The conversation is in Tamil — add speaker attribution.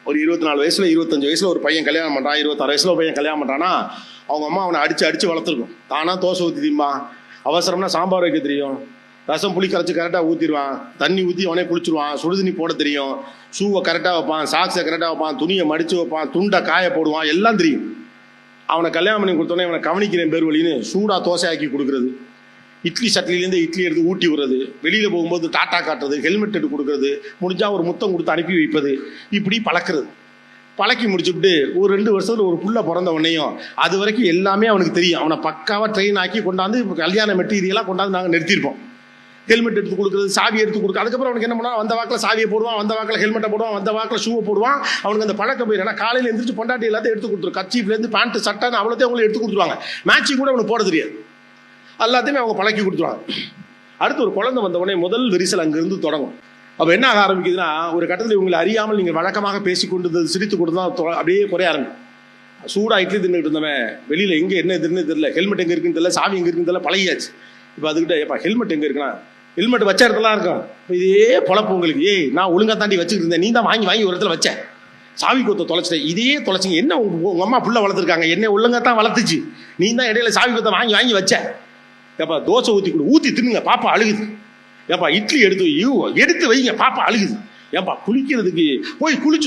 Speaker 1: ஒரு 24 வயசுல 25 வயசுல ஒரு பையன் கல்யாணம் பண்ணுறான், 26 வயசுல ஒரு பையன் கல்யாணம் பண்ணுறான்னா அவங்க அம்மா அவனை அடித்து வளர்த்துருக்கும். தானா தோசை ஊற்றி திம்பா, அவசரம்னா சாம்பார் வைக்க தெரியும், ரசம் புளி கரைச்சி கரெக்டாக ஊற்றிடுவான், தண்ணி ஊற்றி அவனே குளிச்சுடுவான், சுடுதண்ணி போட தெரியும், ஷூவை கரெக்டாக வைப்பான், சாக்ஸை கரெக்டாக வைப்பான், துணியை மடித்து வைப்பான், துண்டை காய போடுவான், எல்லாம் தெரியும். அவனை கல்யாணம் பண்ணி கொடுத்தோன்னே இவனை கவனிக்கிறேன் பேர் வழின்னு சூடாக தோசை ஆக்கி கொடுக்குறது, இட்லி சட்லிலேருந்து இட்லி எடுத்து ஊட்டி விடுறது, வெளியில் போகும்போது டாட்டா காட்டுறது, ஹெல்மெட் எடுத்து கொடுக்குறது, முடிஞ்சால் ஒரு முத்தம் கொடுத்து அனுப்பி வைப்பது, இப்படி பழக்கிறது. பழக்கி முடிச்சுட்டு ஒரு 2 வருஷத்துல ஒரு புள்ள பிறந்த உடனேயும் அது வரைக்கும் எல்லாமே அவனுக்கு தெரியும். அவனை பக்காவாக ட்ரெயின் ஆக்கி கொண்டாந்து கல்யாண மெட்டீரியலாக கொண்டாந்து நாங்கள் நிறுத்தியிருப்போம். ஹெல்மெட் எடுத்து கொடுக்குறது, சாவி எடுத்து கொடுக்குறது. அதுக்கப்புறம் அவனுக்கு என்ன பண்ணுவான், வந்த வாக்கில் சாவியை போடுவான், வந்த வாக்கில் ஹெல்மெட்டை போடுவான், வந்த வாக்கில் ஷூவை போடுவான். அவனுக்கு அந்த பழக்கம் போயிடும். ஏன்னா காலையில் எழுந்திரிச்சு பொண்டாட்டி எல்லாத்தையும் எடுத்து கொடுத்துரும், கச்சீஃப்லேருந்து பேண்ட்டு சட்டைன்னு அவ்வளோத்தையும் அவங்களும் எடுத்து கொடுத்துருவாங்க. மேட்சிங் கூட அவனுக்கு போட தெரியாது, எல்லாத்தையுமே அவங்க பழக்கி கொடுத்துருவாங்க. அடுத்து ஒரு குழந்தை வந்த உடனே முதல் விரிசல் அங்கிருந்து தொடங்கும். அப்போ என்ன ஆக ஆரம்பிக்குதுன்னா, ஒரு கட்டத்தில் இவங்களை அறியாமல் நீங்கள் வழக்கமாக பேசிக்கொண்டு சிரித்து கொண்டு தான் அப்படியே குறைய ஆரம்பிக்கும். சூடாக இட்லி தின்னுட்டு இருந்தவன் வெளியில் எங்கே என்ன எதுன்னு தெரியல, ஹெல்மெட் எங்கே இருக்குன்னு தெரியல, சாவி எங்கே இருக்குன்னு தெரியல, பழகியாச்சு. இப்போ அதுக்கிட்ட ஏப்பா ஹெல்மெட் எங்கே இருக்குன்னா, ஹெல்மெட் வச்ச இடத்துலாம் இருக்கும். இதே பொழப்பு உங்களுக்கு, நான் ஒழுங்காக தாண்டி வச்சுக்கிட்டு இருந்தேன், நீ தான் வாங்கி ஒரு இடத்துல வச்சேன், சாவி கொத்த தொலைச்சிட்டேன், இதே தொலைச்சிங்க, என்ன உங்கள் அம்மா புள்ள வளர்த்துருக்காங்க, என்ன ஒழுங்காக தான் வளர்த்துச்சு, நீ தான் இடையில சாவி கொத்த வாங்கி வச்ச. ஏப்பா தோசை ஊற்றி கொடு, ஊற்றி தின்னுங்க, பாப்பா அழுகுது. ஏப்பா இட்லி எடுத்து வைங்க, பாப்பா அழுகுது. ஏப்பா குளிக்கிறதுக்கு போய் குளிச்சு